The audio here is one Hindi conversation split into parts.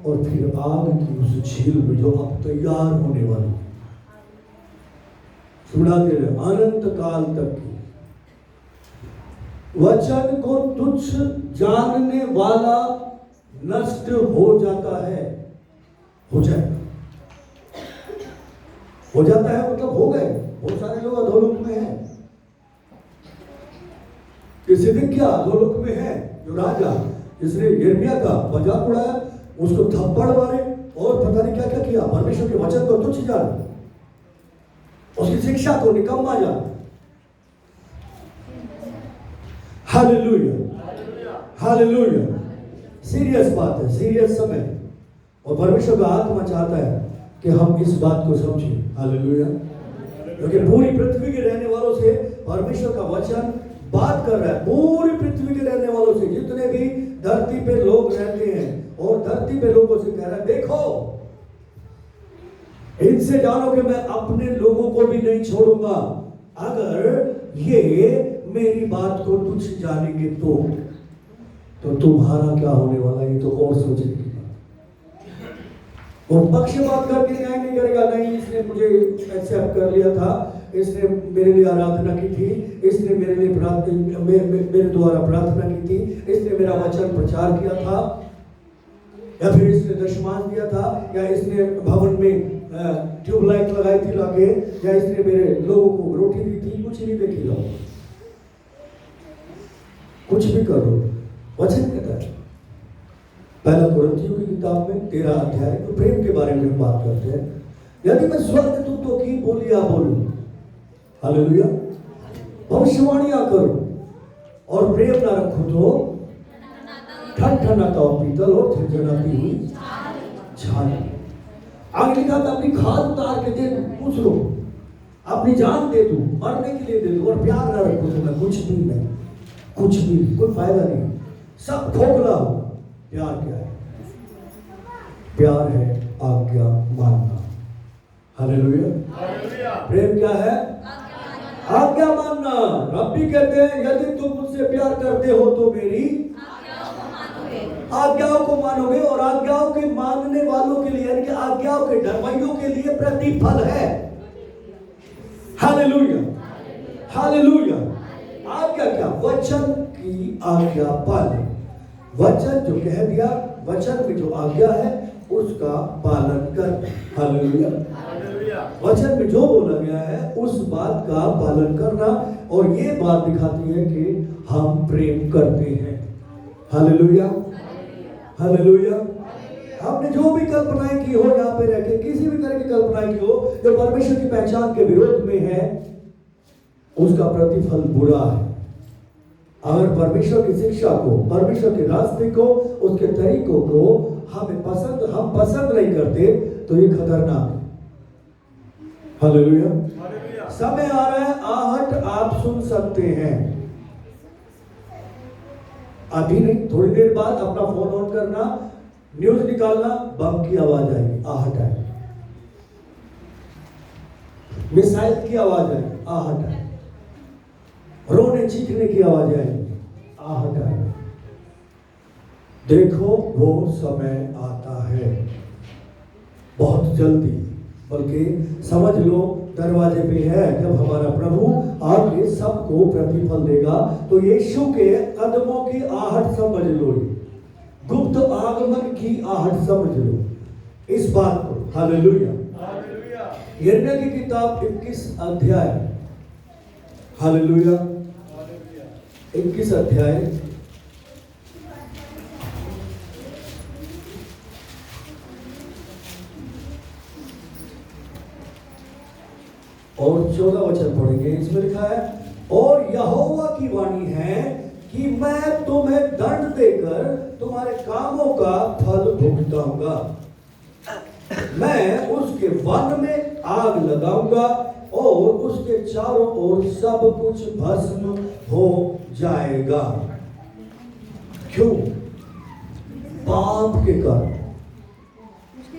और फिर आग की उस झील में जो अब तैयार होने वाली, सुनाते रहे अनंत काल तक की। वचन को तुच्छ जानने वाला नष्ट हो जाता है, हो जाएगा, हो जाता है मतलब हो गए। बहुत सारे लोग अधोलोक में हैं। किसी दिन क्या अधोलोक में है जो राजा जिसने यिर्मयाह का मजाक उड़ाया, उसको थप्पड़ मारे और पता नहीं क्या क्या किया, परमेश्वर के वचन को तुच्छ जाना, उसकी शिक्षा को निकम्मा जाना। Hallelujah, hallelujah. सीरियस बात है, सीरियस समय, और परमेश्वर का आत्मा चाहता है कि हम इस बात को समझें। हालेलुया। क्योंकि पूरी पृथ्वी के रहने वालों से परमेश्वर का वचन बात कर रहा है। पूरी पृथ्वी के रहने वालों से, जितने भी धरती पे लोग रहते हैं, और धरती पे लोगों से कह रहा है, देखो इनसे जानो कि मैं अपने लोगों को भी नहीं छोड़ूंगा अगर ये मेरी बात को तुच्छ जानेंगे तो तुम्हारा क्या होने वाला है ये तो और सोचने की बात। वो पक्षपात करके न्याय नहीं करेगा, नहीं इसने मुझे एक्सेप्ट कर लिया था, इसने मेरे लिए आराधना की थी, इसने मेरे लिए मेरे द्वारा प्रार्थना की थी, इसने मेरा वचन प्रचार किया था, या फिर इसने दशमांश दिया था, या इसने भवन में ट्यूबलाइट लगाई थी लाके, या इसने मेरे लोगों को रोटी दी थी। कुछ नहीं देखी लो, कुछ भी करो, वचन कहता है। पहला कुरिन्थियों की किताब में 13 अध्याय तो प्रेम के बारे में बात करते हैं। यदि मैं स्वर्गदूतों की बोलियां बोलूं, हालेलुया, भविष्यवाणियां करूं और प्रेम ना रखूं तो ठनठनाता हुआ पीतल और झनझनाती हुई छाल। आगे लिखा था अपनी खाद उतार के दे दूं, पूछ लो, अपनी जान दे दूं, मरने के लिए दे दूं, और प्यार ना रखूं तो मैं कुछ भी नहीं, कुछ भी कोई फायदा नहीं, सब खोखला हो। प्यार क्या है? प्यार है आज्ञा मानना। हालेलुया। प्रेम क्या है? आज्ञा मानना। रब्बी कहते हैं यदि तुम मुझसे प्यार करते हो तो मेरी आज्ञाओं को मानोगे, और आज्ञाओं के मानने वालों के लिए, यानी कि आज्ञाओं के डरवाइयों के लिए प्रतिफल है। Hallelujah, hallelujah. आज्ञा क्या? वचन की आज्ञा पालन। वचन जो कह दिया, वचन में जो आज्ञा है उसका पालन कर। हालेलुया। वचन में जो बोला गया है उस बात का पालन करना, और ये बात दिखाती है कि हम प्रेम करते हैं। Hallelujah, hallelujah. हमने जो भी कल्पनाएं की हो यहाँ पे रहकर, किसी भी तरह की कल्पनाएं की हो जो परमेश्वर की पहचान के विरोध में है, उसका प्रतिफल बुरा है। अगर परमेश्वर की शिक्षा को, परमेश्वर के रास्ते को, उसके तरीकों को हम पसंद नहीं करते तो ये खतरनाक है। हालेलुया। समय आ रहा है, आहट आप सुन सकते हैं, अभी नहीं, थोड़ी देर बाद अपना फोन ऑन करना, न्यूज निकालना, बम की आवाज आएगी, आहट आएगी, मिसाइल की आवाज आएगी, आहट आएगी, रोने चीखने की आवाज आएगी, आहट आएगी। देखो वो समय आता है बहुत जल्दी, बल्कि समझ लो दरवाजे पे है, जब हमारा प्रभु आके सबको प्रतिफल देगा। तो यीशु के कदमों की आहट समझ लो, गुप्त आगमन की आहट समझ लो इस बात को। हालेलुया। यिर्मयाह की किताब 21 अध्याय, हालेलुया, 21 अध्याय और 14 वचन पढ़ेंगे। इसमें लिखा है, और यहोवा की वाणी है कि मैं तुम्हें दंड देकर तुम्हारे कामों का फल भुगताऊंगा। मैं उसके वन में आग लगाऊंगा और उसके चारों ओर सब कुछ भस्म हो जाएगा। क्यों? पाप के कारण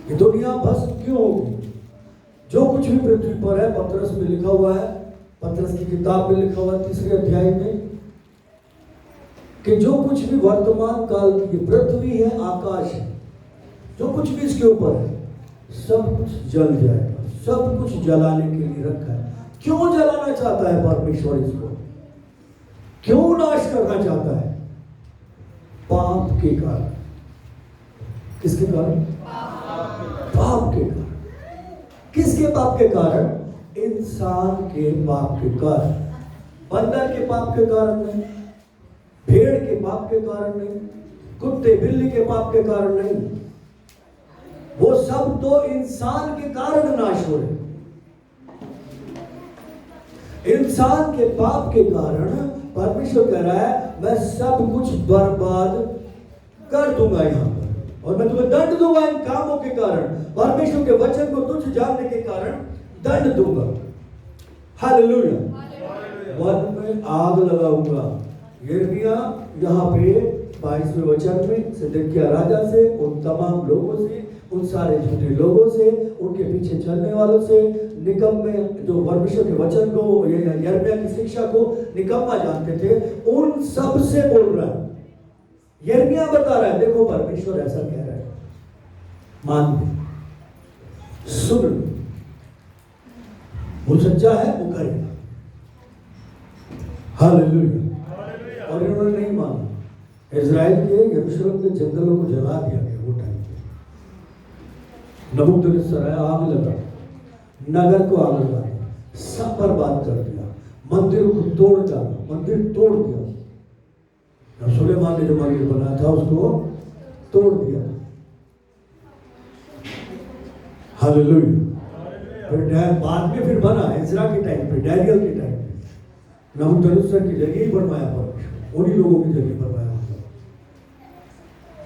ये दुनिया भस्म क्यों होगी? जो कुछ भी पृथ्वी पर है, पतरस में लिखा हुआ है, पतरस की किताब में लिखा हुआ है 3 अध्याय में, कि जो कुछ भी वर्तमान काल की पृथ्वी है, आकाश है, जो कुछ भी इसके ऊपर है सब कुछ जल जाएगा, सब कुछ जलाने के लिए रखा है। क्यों जलाना चाहता है परमेश्वर इसको? क्यों नाश करना चाहता है? पाप के कारण। किसके कारण? पाप के कारण। किसके पाप के कारण? इंसान के पाप के कारण। बंदर के पाप के कारण नहीं, भेड़ के पाप के कारण नहीं, कुत्ते बिल्ली के पाप के कारण नहीं, वो सब तो इंसान के कारण नाश हो रहे। इंसान के पाप के कारण परमेश्वर कह रहा है मैं सब कुछ बर्बाद कर दूंगा यहां पर, और मैं तुम्हें दंड दूंगा इन कामों के कारण। परमेश्वर के वचन को तुच्छ जानने के कारण दंड दूंगा। हालेलुया। वन में आग लगाऊंगा। यिर्मयाह यहाँ पे 22वें वचन में सिदकिय्याह राजा से, उन तमाम लोगों से, उन सारे झूठे लोगों से, उनके पीछे चलने वालों से, निकम्मे जो परमेश्वर के वचन को, यिर्मयाह की शिक्षा को निकम्मा जानते थे, उन सब से बोल रहा है। यिर्मयाह बता रहा है देखो परमेश्वर ऐसा कह रहा है, मान लो, सुन लो, वो सच्चा है, वो करेगा। हालेलुया। और इन्होंने नहीं माना। इजराइल के यरूशलेम के जंगलों को जला दिया गया वो टाइम पे। नबूकदनेस्सर आग लगा, नगर को आग लगा, सब बर्बाद कर दिया, मंदिर को तोड़ डाला, मंदिर तोड़ दिया। सुलेमान ने जो मंदिर बनाया था उसको तोड़ दिया। हालेलुया। फिर बाद में फिर बना इज़रा के टाइम पे, डैनियल के टाइम पे, नबूकदनेस्सर की जगह ही बनवाया परमेश्वर, उन्हीं लोगों की जगह बनवाया।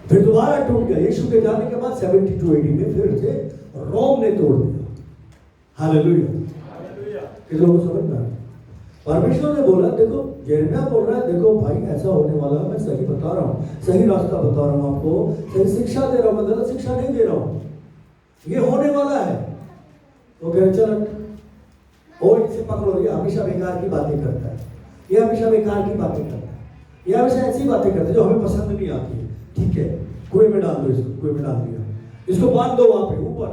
फिर दोबारा टूट गया। यीशु के जाने के बाद 72 AD में फिर से रोम ने तोड़ दिया। हालेलुया। किस लोगों को समझ में आया? परमेश्वर ने बोला देखो, यिर्मयाह बोल रहा है देखो भाई ऐसा होने वाला है, मैं सही बता रहा हूँ, सही रास्ता बता रहा हूँ आपको, सही शिक्षा दे रहा हूँ, मैं गलत शिक्षा नहीं दे रहा हूँ, ये होने वाला है। तो कह चल और इसे पकड़ो, ये हमेशा बेकार की बातें करता है, ये हमेशा बेकार की बातें करता है, ये हमेशा ऐसी बातें करता है जो हमें पसंद नहीं आती है। ठीक है, कुएं में डाल दो इसको, कुएं में डाल दिया, इसको बांध दो वहां पे ऊपर,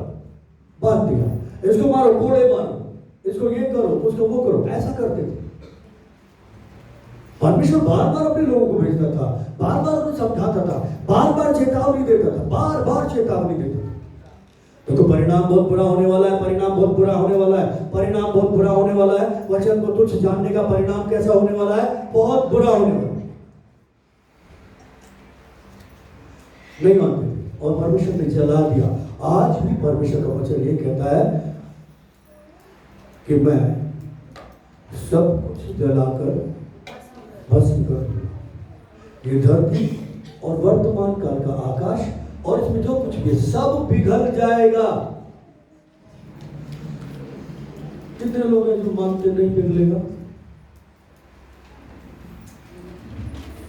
बांध दिया, इसको मारो, कोड़े मारो, इसको ये करो, उसको वो करो, ऐसा करते थे। परमेश्वर बार बार अपने लोगों को भेजता था, बार बार उन्हें समझाता था, बार बार चेतावनी देता था, बार बार चेतावनी देता था। देखो परिणाम बहुत बुरा होने वाला है, परिणाम बहुत बुरा होने वाला है, परिणाम बहुत बुरा होने वाला है। वचन को तुच्छ जानने का परिणाम कैसा होने वाला है? बहुत बुरा होने वाला है। नहीं मानते और परमेश्वर ने जला दिया। आज भी परमेश्वर का वचन ये कहता है कि मैं सब कुछ जलाकर भस्म कर दूंगा। ये धरती और वर्तमान काल का आकाश और इसमें जो कुछ भी सब पिघल जाएगा। कितने लोग हैं जो मानते नहीं पिघलेगा?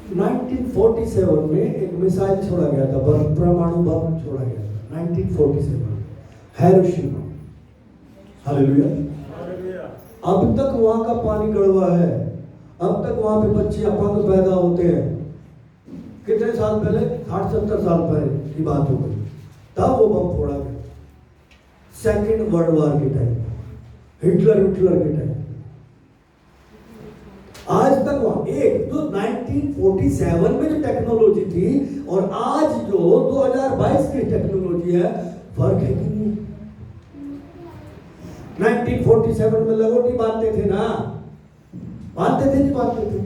1947 में एक मिसाइल छोड़ा गया था, परमाणु बम छोड़ा गया था 1947, हिरोशिमा। हालेलुया। अब तक वहां का पानी कड़वा है, अब तक वहां पे बच्चे अपंग पैदा होते हैं। कितने साल पहले? 60-70 साल पहले की बात हो गई, तब वो बम फोड़ा गया। सेकेंड वर्ल्ड वॉर के टाइम, हिटलर के टाइम। आज तक वहां एक तो 1947 में जो टेक्नोलॉजी थी और आज जो 2022 की टेक्नोलॉजी है, फर्क है कि नहीं? 1947 में लंगोटी बांधते थे ना, बांधते थे, नहीं बांधते थे?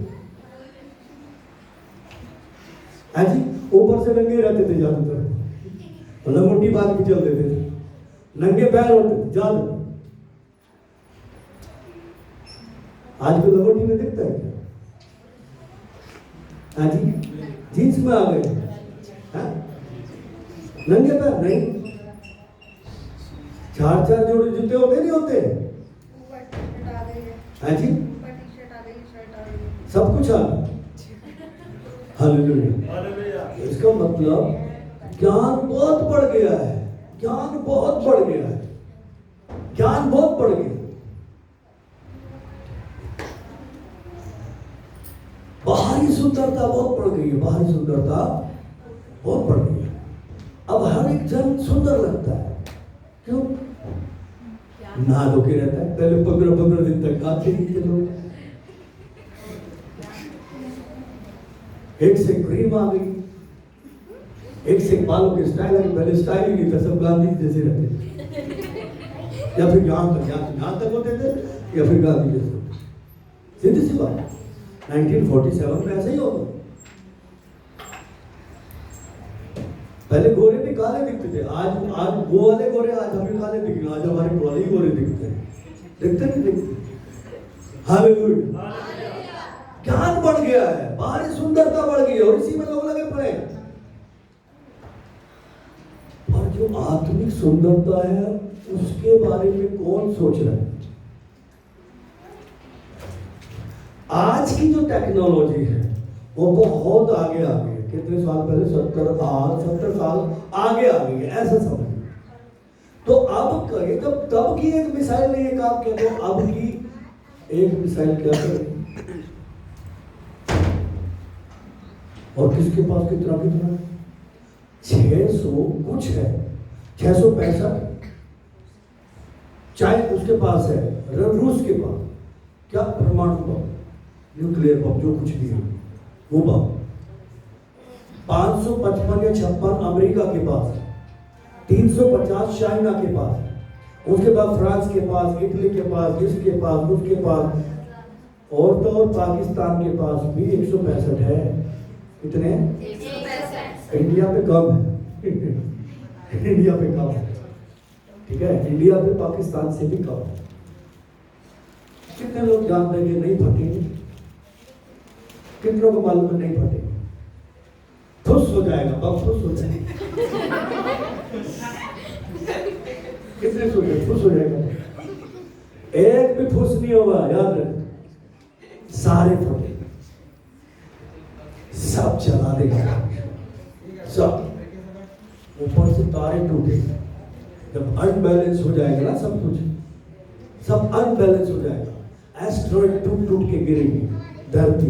जी, ऊपर से नंगे रहते थे ज्यादातर, लंगोटी बांध के चलते थे, नंगे पैर होते थे ज्यादा। आज को लंगोटी में दिखता है क्या? हाँ जी, जींस में आ गए, नंगे पैर नहीं, 4-4 जोड़ी जूते होते नहीं होते? हाँ जी, सब कुछ आ गया। हालेलुया। इसका मतलब ज्ञान बहुत बढ़ गया है, ज्ञान बहुत बढ़ गया है, ज्ञान बहुत बढ़ गया। बाहरी सुंदरता बहुत बढ़ गई है, बाहरी सुंदरता बहुत बढ़ गई है। अब हर एक जन सुंदर लगता है, क्यों? नहा धो के रहता है। पहले 15-15 दिन तक आते ही के लोग, एक से क्रीम आ गई, एक से बालों के स्टाइल आ गई। पहले स्टाइल ही नहीं था, सब गांधी जैसे रहते थे, या फिर यहाँ तक होते थे, या फिर गांधी जैसे। सीधी सी बात, 1947 में ऐसा ही होगा। पहले गोरे भी काले दिखते थे, आज वो वाले गोरे, आज हमें काले दिखेंगे, आज हमारे वाले ही गोरे दिखते हैं, दिखते नहीं दिखते। हालेलुया, ज्ञान बढ़ गया है, बाहरी सुंदरता बढ़ गई है, और इसी में लोग लगे पड़े। और जो आत्मिक सुंदरता है उसके बारे में कौन सोच रहा है? आज की जो टेक्नोलॉजी है वो बहुत आगे आ गई है। कितने साल पहले? 70 साल आगे आ गई है, ऐसा समझ। तो अब जब तब की एक मिसाइल नहीं है, काम क्या तो अब की एक मिसाइल क्या करें? और किसके पास कितना 600 कुछ है, 665, चाहे उसके पास है, रूस के पास क्या परमाणु बम, न्यूक्लियर बम, जो कुछ भी है वो बम। 555 या 56 अमेरिका के पास है, 350 चाइना के पास है, उसके बाद फ्रांस के पास, इटली के पास, इसके पास, उसके पास, और तो और पाकिस्तान के पास भी 165 है। कितने? 165। इंडिया पे कम है इंडिया पे कम है, ठीक है, इंडिया पे पाकिस्तान से भी कम है। कितने लोग जानते हैं कि नहीं फटेंगे? कितनों को मालूम है नहीं फटेंगे? खुश हो जाएगा, बम खुश हो जाएगा कितने सोचे खुश हो जाएगा? एक भी खुश नहीं होगा, याद रख, सारे फटे, सब चला देगा, सब ऊपर से तारे टूटे। जब अनबैलेंस हो जाएगा ना सब कुछ, सब अनबैलेंस हो जाएगा, एस्ट्रॉइड टूट टूट के गिरेगी धरती।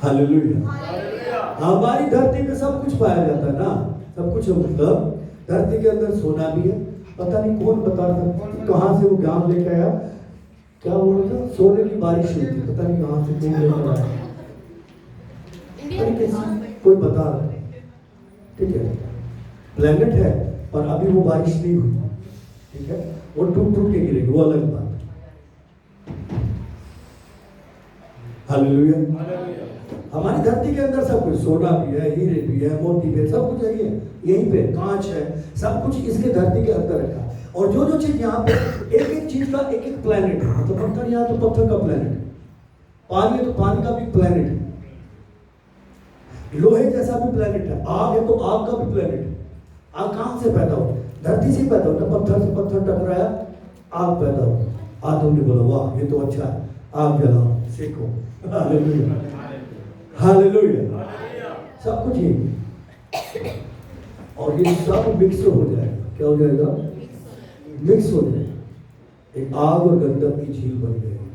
हालेलुया। हमारी धरती पे सब कुछ पाया जाता है ना, सब कुछ, मतलब धरती के अंदर सोना भी है। पता नहीं कौन बता था, कहाँ से वो ज्ञान लेकर आया, क्या बोल रहा था, सोने की बारिश हुई थी, पता नहीं कहाँ से कौन लेकर आया, कोई बता रहा है, ठीक है, प्लेनेट है पर अभी वो बारिश नहीं हुई, ठीक है, वो टूट टूट के गिरेगी, वो अलग बात। हालेलुया। हमारी धरती के अंदर सब कुछ, सोना भी है, हीरे भी है, मोती भी है, सब कुछ यही है, यहीं पे कांच है, सब कुछ इसके धरती के अंदर रखा। और जो जो चीज यहाँ पे, एक एक चीज का एक एक प्लेनेट है, मतलब पत्थर यहाँ तो पत्थर का प्लेनेट है, पानी है तो पानी का भी प्लेनेट है, लोहे जैसा भी प्लेनेट है, आग है तो आग का भी प्लेनेट है। आग कहाँ से पैदा हो? धरती से पैदा होता, पत्थर से पत्थर टकराया, आग पैदा हो। आदम ने बोला वाह ये तो अच्छा है, आग जलाओ, सेको। Hallelujah, hallelujah. सब कुछ ये, और ये सब मिक्स हो जाएगा। क्या हो जाएगा? मिक्स हो जाएगा, एक आग और गंधक की झील बन जाएगी,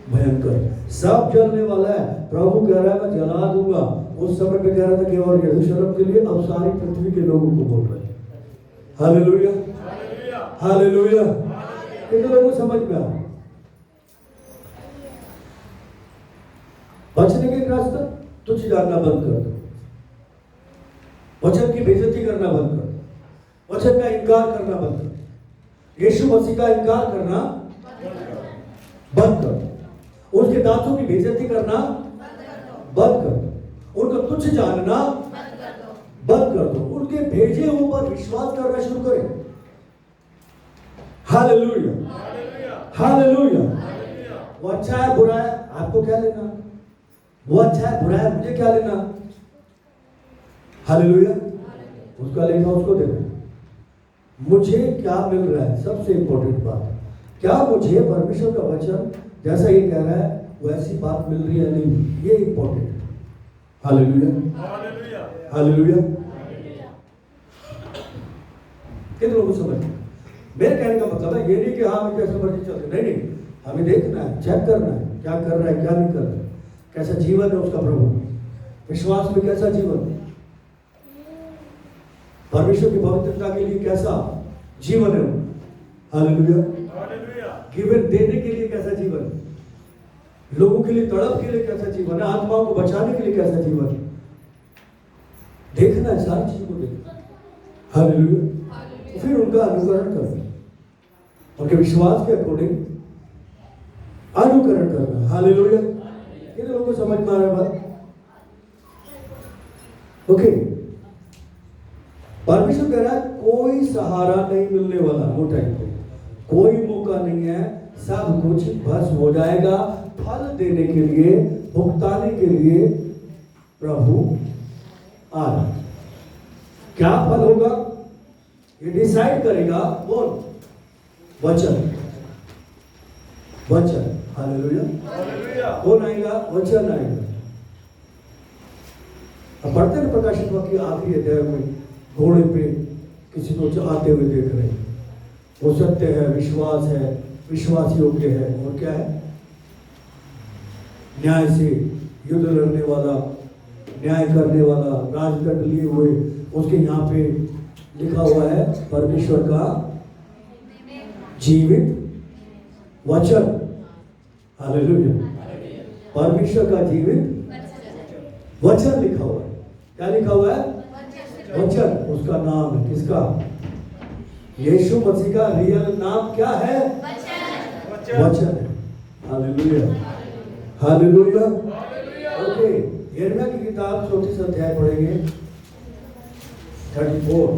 भयंकर, सब जलने वाला है। प्रभु कह रहा है मैं जला दूंगा। उस समय पे कह रहा था कि और यरूशलेम के लिए, अब सारी पृथ्वी के लोगों को बोल रहे हैं। Hallelujah, hallelujah. कितने लोगों को समझ में आ? बचने के रास्ता तुझ जानना बंद कर दो, वचन की बेइज्जती करना बंद कर दो, वचन का इनकार करना बंद कर दो, यीशु मसीह का इनकार करना बंद कर दो, उसके दांतों की बेइज्जती करना बंद कर दो, उनको तुच्छ जानना बंद कर दो, उनके भेजे हुए पर विश्वास करना शुरू करें। Hallelujah, hallelujah. वो अच्छा है बुरा है आपको क्या लेना? वो अच्छा है बुरा है मुझे क्या लेना? हालेलुया। उसका लेना उसको देना। मुझे क्या मिल रहा है, सबसे इंपॉर्टेंट बात, क्या मुझे परमेश्वर का वचन जैसा ये कह रहा है वैसी बात मिल रही है नहीं, ये इंपॉर्टेंट है। Hallelujah, hallelujah. कितने लोगों को समझ? मेरे कहने का मतलब है ये नहीं कि हाँ मैं कैसे मर्जी चलते, नहीं नहीं, हमें देखना है, चेक करना है क्या कर रहा है क्या नहीं कर रहा है, कैसा जीवन है उसका प्रभु। विश्वास में कैसा जीवन, परमेश्वर की पवित्रता के लिए कैसा जीवन है, हालेलुया, गिवन देने के लिए कैसा जीवन, लोगों के लिए तड़प के लिए कैसा जीवन है, आत्माओं को बचाने के लिए कैसा जीवन, देखना सारी चीजों को देखना, हालेलुया, फिर उनका अनुकरण करना, उनके विश्वास के अकॉर्डिंग अनुकरण करना, हालेलुया। ये लोगों को समझ में आ रहा है बात? ओके, परमेश्वर कह रहा है कोई सहारा नहीं मिलने वाला वो टाइम पे, कोई मौका नहीं है, सब कुछ भस्म हो जाएगा। फल देने के लिए, भुगताने के लिए प्रभु आ रहा। क्या फल होगा ये डिसाइड करेगा कौन? वचन, वचन, हालेलुया। कौन आएगा? वचन आएगा। अब पढ़ते हैं प्रकाशित वाक्य आखिरी अध्याय में, घोड़े पे किसी को आते हुए देख रहे हैं, वो सत्य है, विश्वास है, विश्वास योग्य है, और क्या है? न्याय से युद्ध लड़ने वाला, न्याय करने वाला, राजदंड लिए हुए, उसके यहाँ पे लिखा हुआ है परमेश्वर का जीवित वचन, हालेलुया, परमेश्वर का जीवित वचन लिखा हुआ है। क्या लिखा हुआ है? वचन। उसका नाम है किसका? यीशु मसीह का रियल नाम क्या है? वचन है, हालेलुया, हालेलुया। ओके, यिर्मयाह की किताब 34 अध्याय पढ़ेंगे, 34,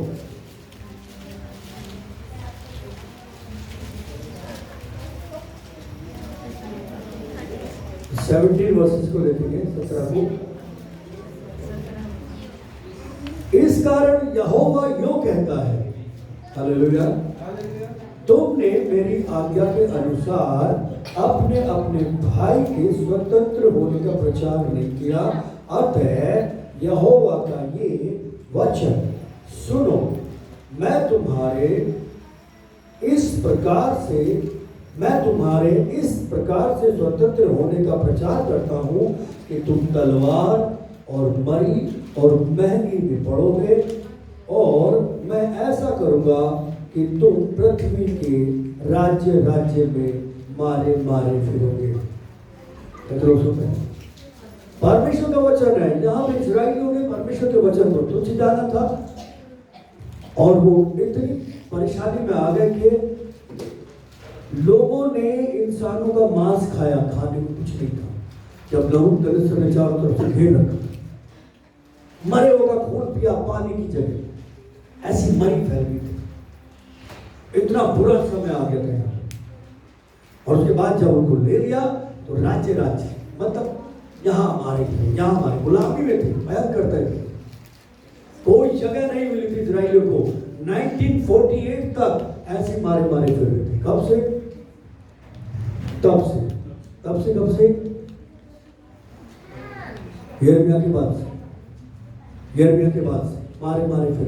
वर्सेस को देखेंगे, 17 को। इस कारण यहोवा यूं कहता है, हालेलुया, तुमने मेरी आज्ञा के अनुसार अपने अपने भाई के स्वतंत्र होने का प्रचार नहीं किया, अतः यहोवा का ये वचन सुनो, मैं तुम्हारे इस प्रकार से स्वतंत्र होने का प्रचार करता हूं कि तुम तलवार और मरी और महंगी में पड़ोगे, और मैं ऐसा करूंगा कि तुम पृथ्वी के राज्य राज्य में मारे मारे फिरोगे। परमेश्वर का वचन है। यहाँ पे इस्राएलियों ने परमेश्वर के वचन को तुच्छ जाना था, और वो इतनी परेशानी में आ गए कि लोगों ने इंसानों का मांस खाया, खाने को कुछ नहीं था। जब लोगों ने चारों तरफ से घेर रखा, मरे होगा खून पिया पानी की जगह, ऐसी मरी फैल गई थी। इतना बुरा समय आ गया था। और उसके बाद जब उनको ले लिया तो राज्य राज्य, मतलब यहाँ हमारे थे, यहाँ हमारे गुलामी में थे, बयान करते थे। कोई जगह नहीं मिली थी इजराइलियों को। 1948 तक ऐसे मारे मारे फिर रहे थे। कब से? तब से यिर्मयाह के बाद से मारे मारे फिर।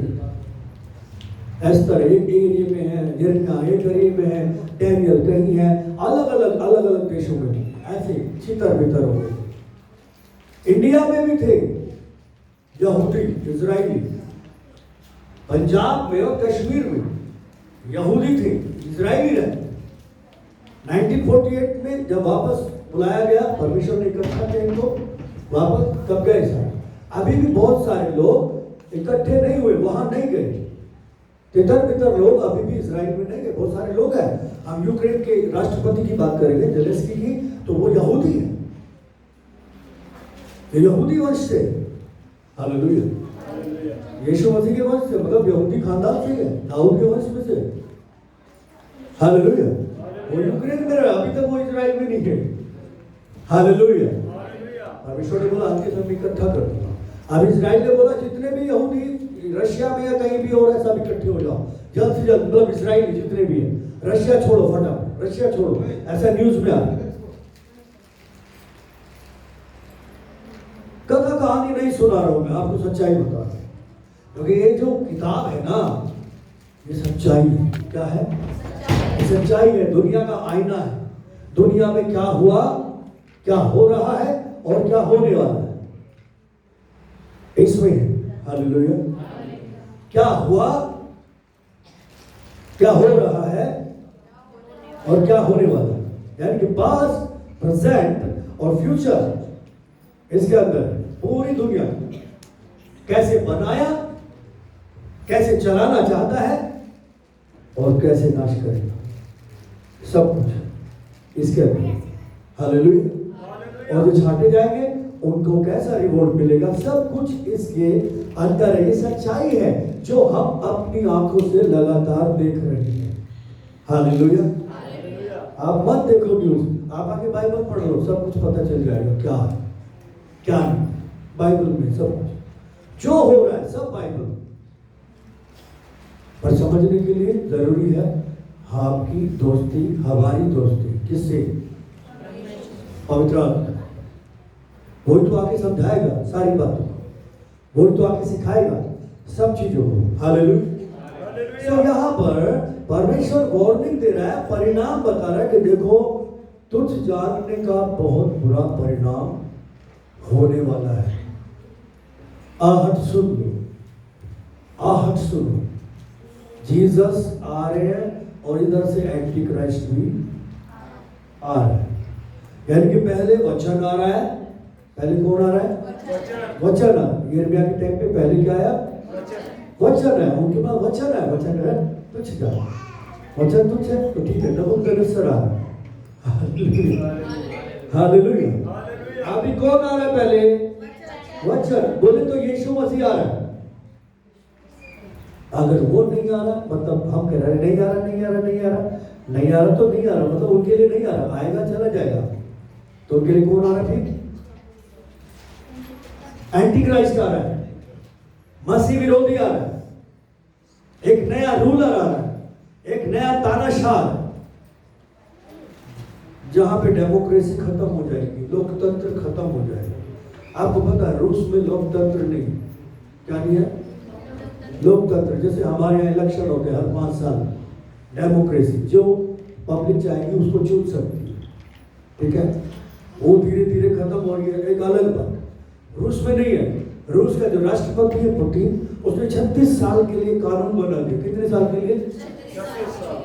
एस्तर एक एरिया में है, यिर्मयाह एक एरिया में है, डैनियल कहीं है, अलग अलग देशों में ऐसे छितर बितर हो गए। इंडिया में भी थे यहूदी, इजराइली, पंजाब में और कश्मीर में यहूदी थे, इजराइली रहते। 1948 में जब वापस बुलाया गया, परमेश्वर ने इकट्ठा किया इनको वापस, कब गए सारे? अभी भी बहुत सारे लोग इकट्ठे नहीं हुए, वहां नहीं गए, तितर बितर लोग अभी भी इजराइल में नहीं गए। बहुत सारे लोग हैं। हम यूक्रेन के राष्ट्रपति की बात करेंगे, जेलेंस्की की, तो वो यहूदी है, यहूदी वंश से, हालेलुया, यीशु मसीह के वंश से, मतलब यहूदी खानदान से है, दाऊद के वंश में से, हालेलुया। वो यूक्रेन में रहा, अभी तक वो इजराइल में नहीं गए, हालेलुया। परमेश्वर ने बोला अंतिम समय इकट्ठा कर दिया। अब इजराइल ने बोला जितने भी यहूदी रशिया में या कहीं भी और है सब इकट्ठे हो जाओ जल्द से जल्द, मतलब इजराइल जितने भी है, रशिया छोड़ो, फटाफट रशिया छोड़ो, ऐसा न्यूज में आ रहा है। कथा कहानी नहीं सुना रहा हूं मैं, आपको सच्चाई बता रहा हूं, क्योंकि ये जो किताब है ना, ये सच्चाई है। क्या है? सच्चाई है, दुनिया का आईना है। दुनिया में क्या हुआ, क्या हो रहा है और क्या होने वाला है। इसमें है। हालेलुया। क्या हुआ, क्या हो रहा है और क्या होने वाला है, यानी कि पास्ट, प्रेजेंट और फ्यूचर, इसके अंदर पूरी दुनिया कैसे बनाया, कैसे चलाना चाहता है और कैसे नाश करेगा, सब कुछ इसके अंदर। हालेलुया। और जो छाटे जाएंगे उनको कैसा रिवॉर्ड मिलेगा, सब कुछ इसके अंदर है। ये सच्चाई है जो हम अपनी आंखों से लगातार देख रहे हैं। हालेलुया। आप मत देखो न्यूज, आप आके बाइबल पढ़ लो, सब कुछ पता चल जाएगा क्या है क्या नहीं। बाइबल में सब कुछ जो हो रहा है सब बाइबल, पर समझने के लिए जरूरी है आपकी दोस्ती, हमारी दोस्ती किससे? पवित्र आत्मा। वही तो आके समझाएगा सारी बातों को, वही तो आके सिखाएगा सब चीजों को। हालेलुया। तो यहाँ पर परमेश्वर वार्निंग दे रहा है, परिणाम बता रहा है कि देखो तुझ जानने का बहुत बुरा परिणाम होने वाला है। आहट सुन लो, आहट सुनो। जीसस आ रहे हैं और इधर से एंटी क्राइस्ट भी आ रहा है। यानी कि पहले वचन आ रहा है। पहले कौन आ रहा है? वचन। यिर्मयाह के टाइम पे पहले क्या आया? वचन है। उनके पास वचन है। वचन है तुझ जा, वचन तुझ है तो ठीक है, नबूकदनेस्सर आ रहा है। हालेलुया। अभी कौन आ रहा है? पहले वचन। बोले तो यीशु मसीह आ रहा है। अगर वो नहीं आ रहा मतलब हम कह रहे हैं नहीं आ रहा, नहीं आ रहा, नहीं आ रहा, नहीं आ रहा तो नहीं आ रहा, मतलब उनके लिए नहीं आ रहा, आएगा चला जाएगा। तो उनके लिए कौन आ रहा है? ठीक, एंटी क्राइस्ट आ रहा है, मसीह विरोधी आ रहा है, एक नया रूलर आ रहा है, एक नया तानाशाह, जहां पे डेमोक्रेसी खत्म हो जाएगी, लोकतंत्र खत्म हो जाएगा। आपको पता है रूस में लोकतंत्र नहीं, क्या नहीं है? लोकतंत्र। जैसे हमारे यहाँ इलेक्शन होते हैं हर 5 साल, डेमोक्रेसी, जो पब्लिक चाहेगी उसको चुन सकती है, ठीक है, वो धीरे धीरे खत्म हो रही है, एक अलग बात। रूस में नहीं है। रूस का जो राष्ट्रपति है पुतिन, उसने 36 साल के लिए कानून बना दिया। कितने साल के लिए? 36 साल।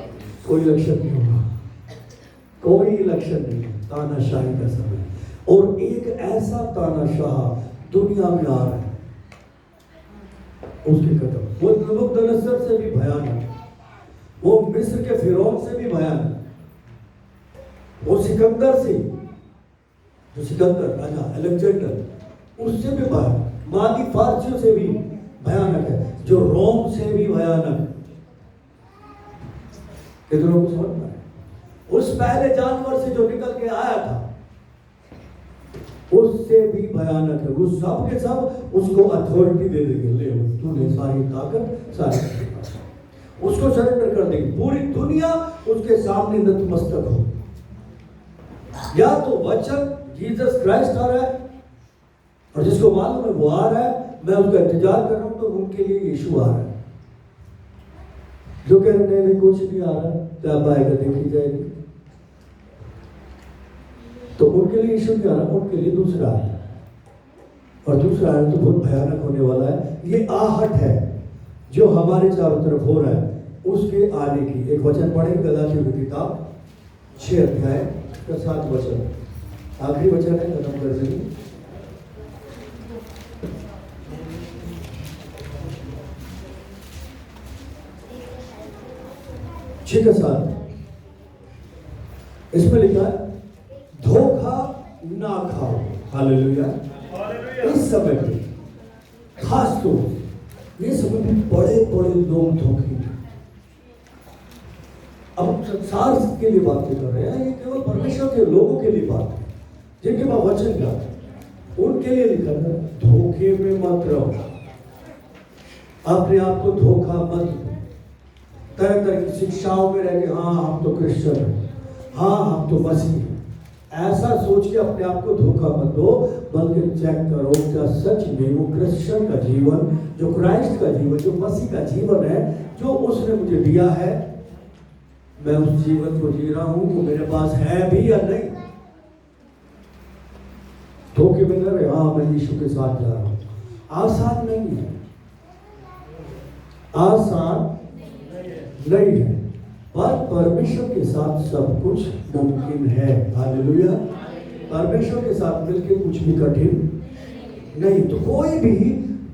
कोई इलेक्शन नहीं होगा, कोई इलेक्शन नहीं है, तानाशाही का समय। और एक ऐसा तानाशाह दुनिया में आ रहा है, उसके खत्म। वो नबूकदनेस्सर से भी भयानक, वो मिस्र के फिरौन से भी भयानक, वो सिकंदर से, जो सिकंदर राजा अलेक्जेंडर, उससे भी भयानक, मादी फारसियों से भी भयानक है, जो रोम से भी भयानक। कितनों को समझ में? उस पहले जानवर से जो निकल के आया था उससे भी भयानक है। वो सब के सब उसको अथॉरिटी दे देंगे, ले तूने सारी ताकत, सारी उसको सरेंडर कर देंगे। पूरी दुनिया उसके सामने नतमस्तक हो। या तो वचन जीसस क्राइस्ट आ रहा है, और जिसको मालूम है वो आ रहा है, मैं उसका इंतजार कर रहा हूं, तो उनके लिए यीशु आ रहा है। जो कह रहे नहीं कुछ नहीं आ रहा, क्या आएगा देखी जाएगी, तो उनके लिए यीशु नहीं आ रहा, उनके लिए दूसरा है। और दूसरा है तो बहुत भयानक होने वाला है। ये आहट है जो हमारे चारों तरफ हो रहा है, उसके आने की। एक वचन पढ़ेंगे गलातियों की किताब 6 अध्याय का 7 वचन, आखिरी वचन है, खत्म कर देंगे। ठीक है साहब, इसमें लिखा है धोखा ना खाओ। हालेलुया। इस समय पे खास तौर ये समय में बड़े बड़े लोग धोखे। अब संसार के लिए बात नहीं कर रहे हैं, ये केवल परमेश्वर के लोगों के लिए बात है, जिनके पास वचन का, उनके लिए लिखा है धोखे में मत रहो, अपने आप को धोखा मत दो। तरह तरह की शिक्षाओं में रह के हाँ हम तो क्रिश्चियन हैं, हाँ हम तो मसीह हैं, ऐसा सोच के अपने आप को धोखा मत दो, बल्कि चेक करो क्या सच में वो क्रिश्चियन का जीवन, जो क्राइस्ट का जीवन, जो मसीह का जीवन है, जो उसने मुझे दिया है, मैं उस जीवन को जी रहा हूं, वो मेरे पास है भी या नहीं। धोखे में कर रहे हाँ मैं यीशु के साथ जा रहा हूं, आसान नहीं है, आसान नहीं है, पर परमेश्वर के साथ सब कुछ मुमकिन है। हालेलुया। परमेश्वर के साथ मिलकर कुछ भी कठिन नहीं। तो कोई भी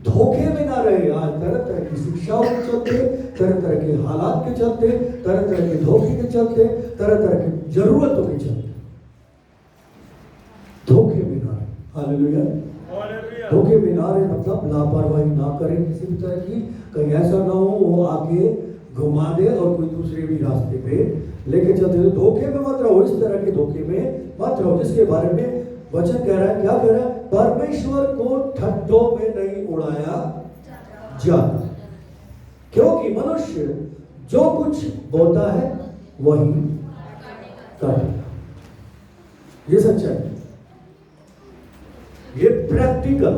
धोखे में ना रहे। आज तरह तरह की शिक्षाओं के चलते, तरह तरह के हालात के चलते, तरह तरह के धोखे के चलते, तरह तरह की जरूरतों के चलते धोखे में ना रहे। हालेलुया। धोखे में ना रहे मतलब लापरवाही ना करें किसी भी तरह की। कहीं ऐसा ना हो वो आके घुमा दे और कोई दूसरे भी रास्ते पे लेके चलते। तो धोखे में मत रहो, इस तरह के धोखे में मत रहो जिसके बारे में वचन कह रहा है। क्या कह रहा है? परमेश्वर को ठट्ठों में नहीं उड़ाया जाता, क्योंकि मनुष्य जो कुछ बोता है वही काटेगा। ये सच्चाई, ये प्रैक्टिकल,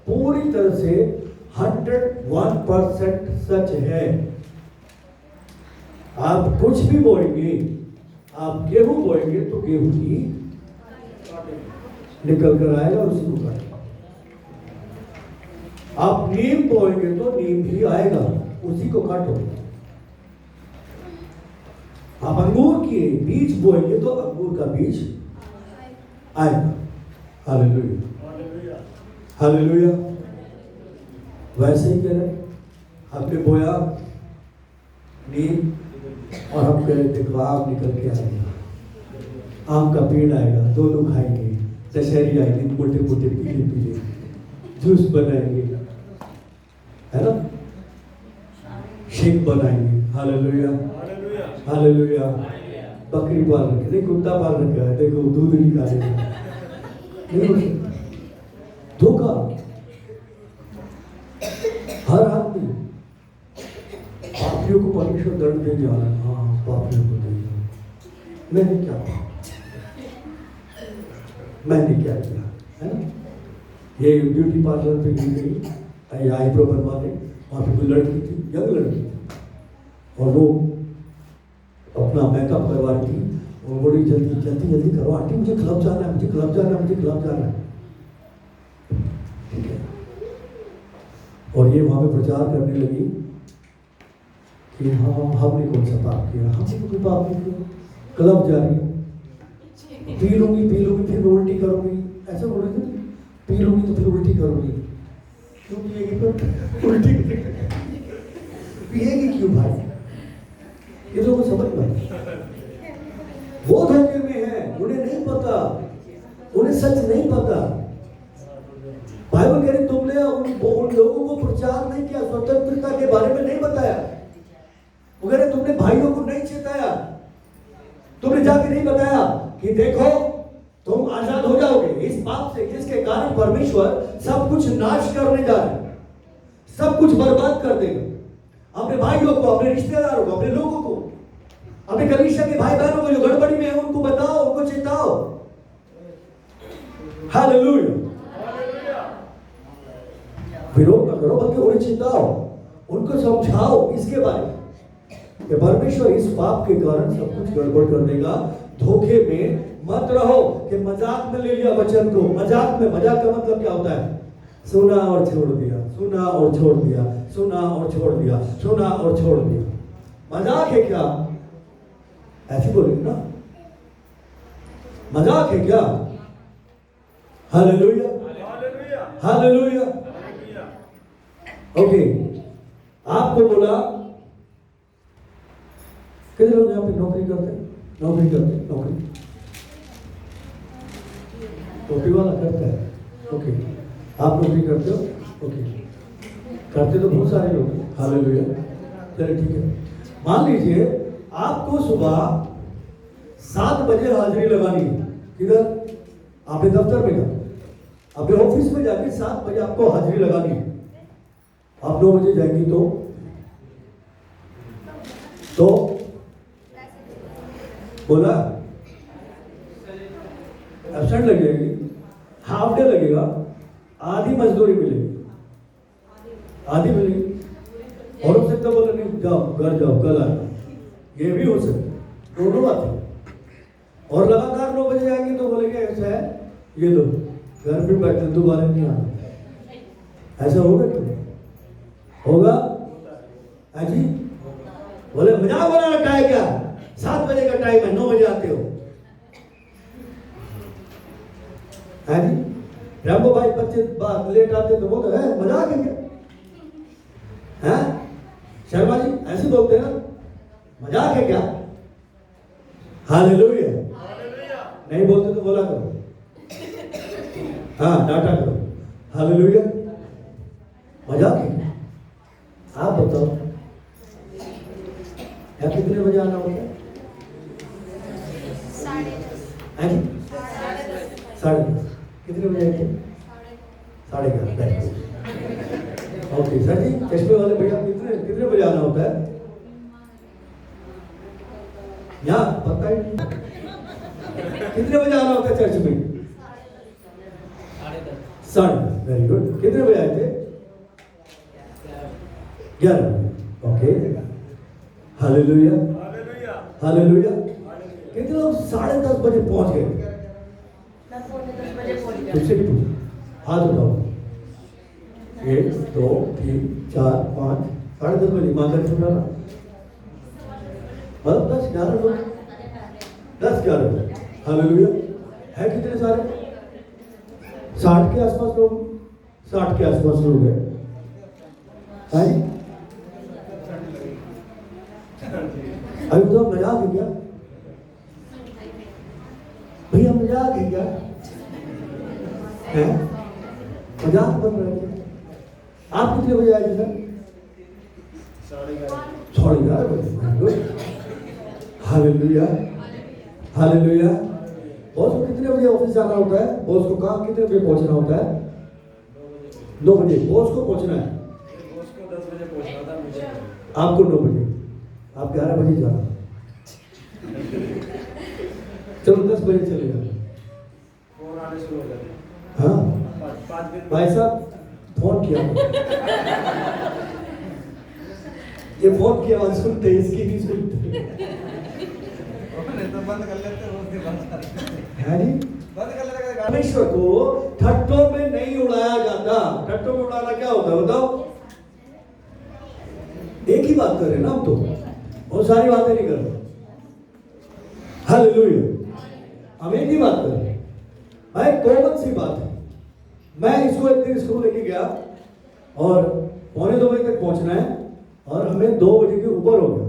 पूरी तरह से 101% सच है। आप कुछ भी बोएंगे, आप गेहूं बोएंगे तो गेहूं ही निकल कर आएगा और उसी को काटेगा। आप नीम बोएंगे तो नीम ही आएगा, उसी को काटोगे। आप अंगूर के बीज बोएंगे तो अंगूर का बीज आएगा। Hallelujah, hallelujah. वैसे ही कह रहे, आपने बोया नीम और हम कह रहे थे आम निकल के आएगा, आम का पेड़ आएगा, दोनों खाएंगे, दशहरी आएगी, मोटे मोटे पीले पीले जूस बनाएंगे, है ना, शेक बनाएंगे। Hallelujah, hallelujah. बकरी पाल रखे, देखो कुत्ता पाल रखा है, देखो दूध निकालेगा। धोखा। हर आदमी पापियों को परमेश्वर दंड दे जा रहा है। हाँ, पापियों को देगा। मैंने क्या किया, मैंने क्या किया, है ना। ये ब्यूटी पार्लर पे गई, आईब्रो बनवाने, वहाँ पे कोई लड़की थी, यंग लड़की थी, और वो अपना मेकअप करवा रही थी। और बड़ी जल्दी जल्दी जल्दी करो आंटी, मुझे क्लब जाना है, मुझे क्लब जाना है, मुझे क्लब जाना है। ठीक है। और ये वहाँ पे प्रचार करने लगी कि हाँ, हमने कौन सा पाप किया, हमने कोई पाप नहीं किया, क्लब जा रही है, पी लूंगी फिर उल्टी करूंगी, ऐसा बोल रहे थे, पी लूंगी तो फिर उल्टी करूंगी। क्यों पिएगी फिर उल्टी पिएगी क्यों भाई? ये लोगों को समझ में, वो धोखे में है, उन्हें नहीं पता, उन्हें सच नहीं पता। बाइबल कह रही तुमने उन लोगों को प्रचार नहीं किया, स्वतंत्रता के बारे में नहीं बताया। वो कह रहे तुमने भाइयों को नहीं चेताया, तुमने जाके नहीं बताया कि देखो तुम आजाद हो जाओगे इस पाप से जिसके कारण परमेश्वर सब कुछ नाश करने जा रहा है, सब कुछ बर्बाद कर देगा। अपने भाइयों को, अपने रिश्तेदारों को, अपने लोगों को, अपने कलीसिया के भाई बहनों को जो गड़बड़ी में है उनको बताओ, उनको चेताओ। हालेलुया। विरोध न करो बल्कि उन्हें चेताओ, उनको समझाओ इसके बारे में कि परमेश्वर इस पाप के कारण सब कुछ गड़बड़ कर देगा। धोखे में मत रहो कि मजाक में ले लिया वचन को। मजाक में, मजाक का मतलब क्या होता है? सुना और छोड़ दिया, सुना और छोड़ दिया, सुना और छोड़ दिया, सुना और छोड़ दिया। मजाक है क्या? ऐसे बोलेंगे ना, मजाक है क्या? Hallelujah, hallelujah. ओके, आपको बोला कितने लोग यहाँ पे नौकरी करते हैं? नौकरी वाला करता है। ओके, आप नौकरी करते हो? ओके, करते तो बहुत सारे लोग। हालेलुया। चलिए ठीक है। मान लीजिए आपको सुबह 7 बजे हाजिरी लगानी है। किधर? आपने दफ्तर में जाकर, अपने ऑफिस में जाके 7 बजे आपको हाजिरी लगानी है। आप 9 बजे जाएंगी तो बोला एब्सेंट लग जाएगी, हाफ डे लगेगा, आधी मजदूरी मिलेगी, आधी मिलेगी। और हो सकता बोला नहीं जाओ घर जाओ कल आना, ये भी हो सकता, दोनों बातें। और लगातार 9 बजे आएंगे तो बोलेंगे ऐसा है, ये लो घर पे बैठे दोबारा नहीं आना। ऐसा होगा क्यों? होगा जी? बोले मजाक बना रखा है क्या? 7 बजे का टाइम है, 9 बजे आते हो है जी? रैम्बो भाई 25 बार लेट आते तो बोलते हैं मजाक है क्या? हैं शर्मा जी ऐसे बोलते हैं ना, मजाक है क्या? हालेलुया। नहीं बोलते तो बोला करो, हाँ डाटा करो। हालेलुया। मजाक है क्या? आप बताओ या कितने बजे आना होता है? 10:30। कितने बजे आएंगे? 11:30। ओके सर जी, चश्मे वाले भैया कितने कितने बजे आना होता है? यहाँ पता ही कितने बजे आना होता है चर्च में? 10:30। Very good. कितने बजे आए थे? 11 बजे। ओके। Hallelujah hallelujah. कितने लोग 10:30 बजे पहुंच गए? तुझसे भी पूछो, हाथ उठाओ। 1 2 3 4 5 10:30 बजे ईमानदारी से उठाना। मतलब 10-11 लोग, 10-11 लोग। हालेलुया। है कितने सारे? 60 के आसपास लोग, 60 के आसपास लोग हैं। अभी तो मजाक है क्या भैया? मजाक है क्या? है मजाक बन रहा है। आप कितने बजे आए थे सर? 11:30 बजे। Hallelujah hallelujah. बॉस को कितने बजे ऑफिस जाना होता है? बॉस को कहाँ कितने बजे पहुंचना होता है? 9 बजे बॉस को पहुंचना है। बॉस को 10 बजे पहुंचना था मुझे। आपको 9 बजे, आप 11 बजे जाना। चलो 10 बजे चले जाओ। फोन आने शुरू हो जाते। हाँ भाई साहब फोन किया, ये फोन की आवाज सुनते इसकी नहीं सुनते। तो बंद कर लेते हैं जी। बंद कर लेते। परमेश्वर को ठट्टों में नहीं उड़ाया जाता। ठट्टों में उड़ाना क्या होता है बताओ? एक ही बात कर रहे ना हम तो, बहुत सारी बातें नहीं कर रहे। हालेलुया। हम एक ही बात कर रहे हैं भाई, कॉमन सी बात है। मैं इसको एक दिन स्कूल लेके गया और 1:45 बजे तक पहुंचना है और हमें 2 बजे के ऊपर हो गया।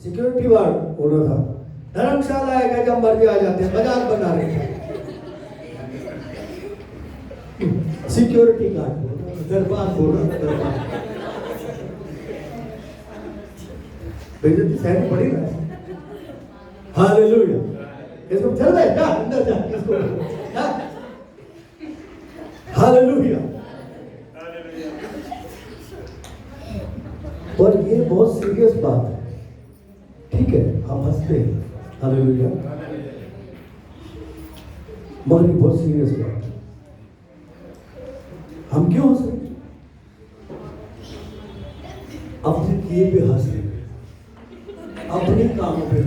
सिक्योरिटी गार्ड ऑर्डर था, धर्मशाला है जब मर्जी आ जाते हैं, मजाक बना रहे हैं। सिक्योरिटी गार्ड बोल रहा, दरबार बोल रहा, दरबार बेइज्जती सहनी पड़ी ना। हालेलुया। इसको चल रहा है, जा अंदर जा किसको। हालेलुया। पर ये बहुत सीरियस बात है, ठीक है आप हंसते हैं। हालेलुया। मगर ये बहुत सीरियस बात है। हम क्यों हंस रहे? अपने किए पे हंस रहे, अपने कामों पे,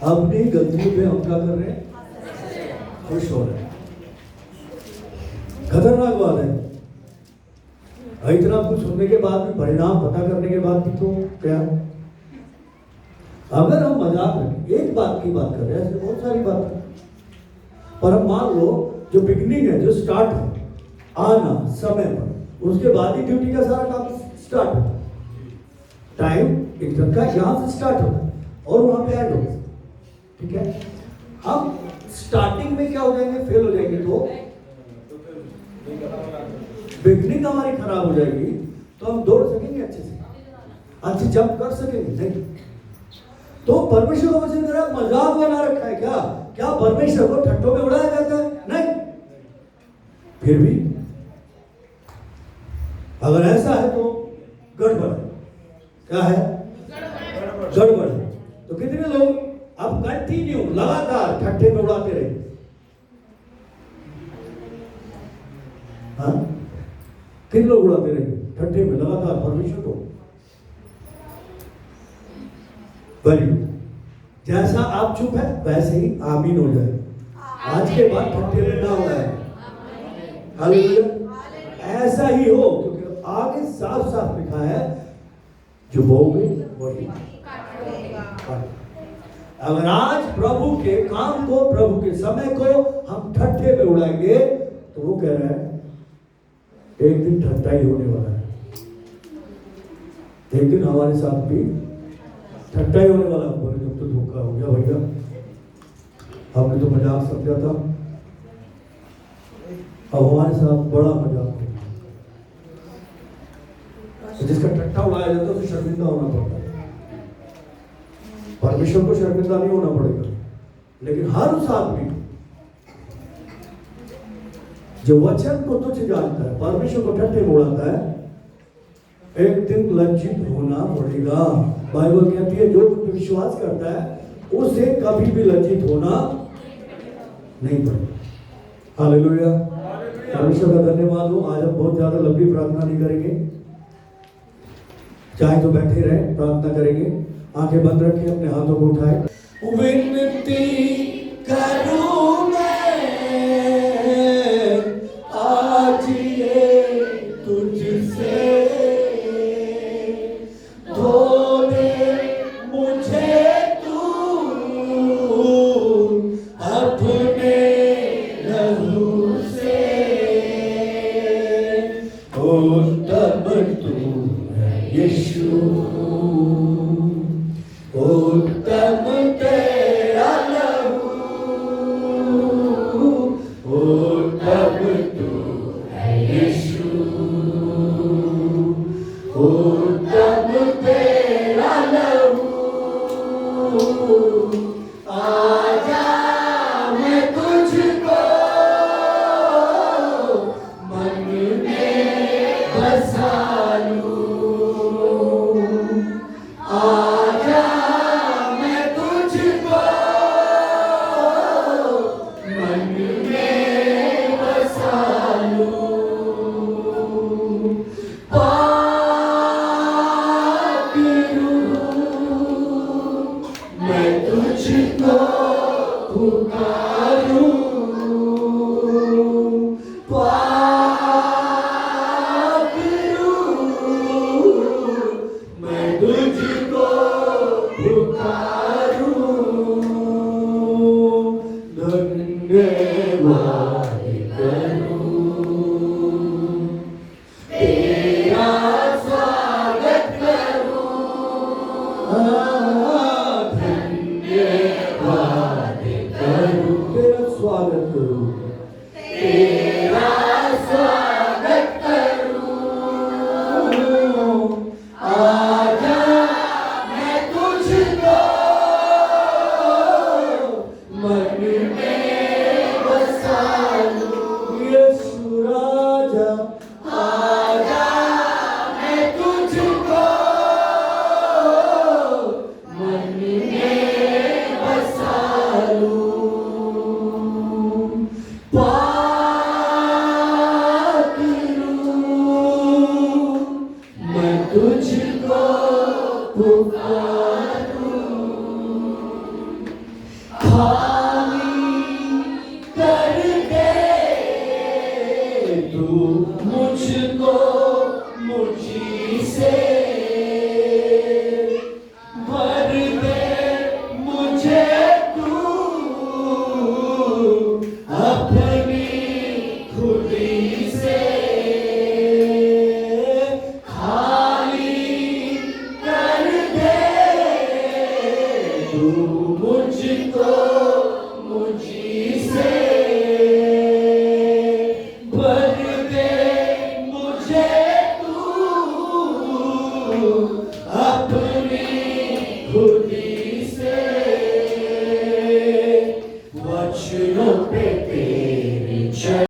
अपनी गलतियों पे हम क्या कर रहे हैं? खुश हो रहे हैं। खतरनाक बात है। इतना कुछ सुनने के बाद भी, परिणाम पता करने के बाद भी तो क्या, अगर हम मजाक में एक बात की बात कर रहे हैं, ऐसे बहुत सारी बात है, पर हम मान लो जो बिगनिंग है, जो स्टार्ट है, आना समय पर, उसके बाद ही ड्यूटी का सारा काम स्टार्ट होता है। टाइम एकदम का यहाँ से स्टार्ट होता है और वहां पे एंड होता है, ठीक है। हम स्टार्टिंग में क्या हो जाएंगे? फेल हो जाएंगे, तो बिगनिंग हमारी खराब हो जाएगी, तो हम दौड़ सकेंगे अच्छे से, अच्छी जंप कर सकेंगे नहीं। तो परमेश्वर को वचन मेरा मजाक बना रखा है क्या? क्या परमेश्वर को ठट्टों में उड़ाया जाता है? नहीं। फिर भी अगर ऐसा है तो गड़बड़ है। क्या है? गड़बड़ है। तो कितने लोग अब कंटिन्यू लगातार ठट्ठे में उड़ाते रहे? हाँ, कितने लोग उड़ाते रहे ठट्ठे में लगातार परमेश्वर को? Very good. जैसा आप चुप है वैसे ही आमीन हो जाए। आज के बाद ठट्ठे में ना उड़ाए। हालेलुया। ऐसा ही हो, क्योंकि आगे साफ साफ लिखा है जो बोओगे वही काटोगे। अगर आज प्रभु के काम को, प्रभु के समय को हम ठट्ठे में उड़ाएंगे तो वो कह रहा है एक दिन ठट्ठा ही होने वाला है, एक दिन हमारे साथ भी ठट्ठा ही होने वाला। बोले जब तो धोखा हो गया भैया, हमने तो मजाक समझा था, अब हमारे साथ बड़ा मजाक हो गया। जिसका ठट्ठा उड़ाया जाता है उसे शर्मिंदा होना पड़ता है। परमेश्वर को शर्मिंदा नहीं होना पड़ेगा, लेकिन हर उस आदमी जो वचन को तुच्छ जानता है, परमेश्वर को ठट्ठे में उड़ाता है, एक दिन लज्जित होना पड़ेगा। बाइबल कहती है जो विश्वास करता है उसे कभी भी लज्जित होना नहीं पड़ेगा। हालेलुया, परमेश्वर का धन्यवाद हो। आज हम बहुत ज्यादा लंबी प्रार्थना नहीं करेंगे, चाहे तो बैठे रहे, प्रार्थना करेंगे। आंखें बंद रखें, अपने हाथों को उठाए। विनती करूं मैं आज ये तुझसे, धो दे मुझे तू अपने लहू से, उत्तम तू है यीशु, उत्तम तेरा लहू, उत्तम तू है यीशु, उत्तम तेरा लहू। आजा मैं तुझको मन में बसा लूं, आजा मैं तुझको मन में बसा लूं। पाक रूह मैं तुझको पुकारूं, पाक रूह मैं तुझको पुकारूं। धन्यवाद करूं, तेरा स्वागत करूं, धन्यवाद करूं, तेरा स्वागत करूं, तेरा स्वागत करूं। आजा मैं तुझको मन में बसा लूं, यीशु राजा। आजा मैं तुझको मन में बसा लूं, पाक रूह मैं तुझको पुकारूं। खाली कर दे तू मुझको मुझी से, भर दे मुझे तू अपनी खुदी से। खाली कर दे तू मुझको मुझी से, भर दे मुझे तू अपनी खुदी से।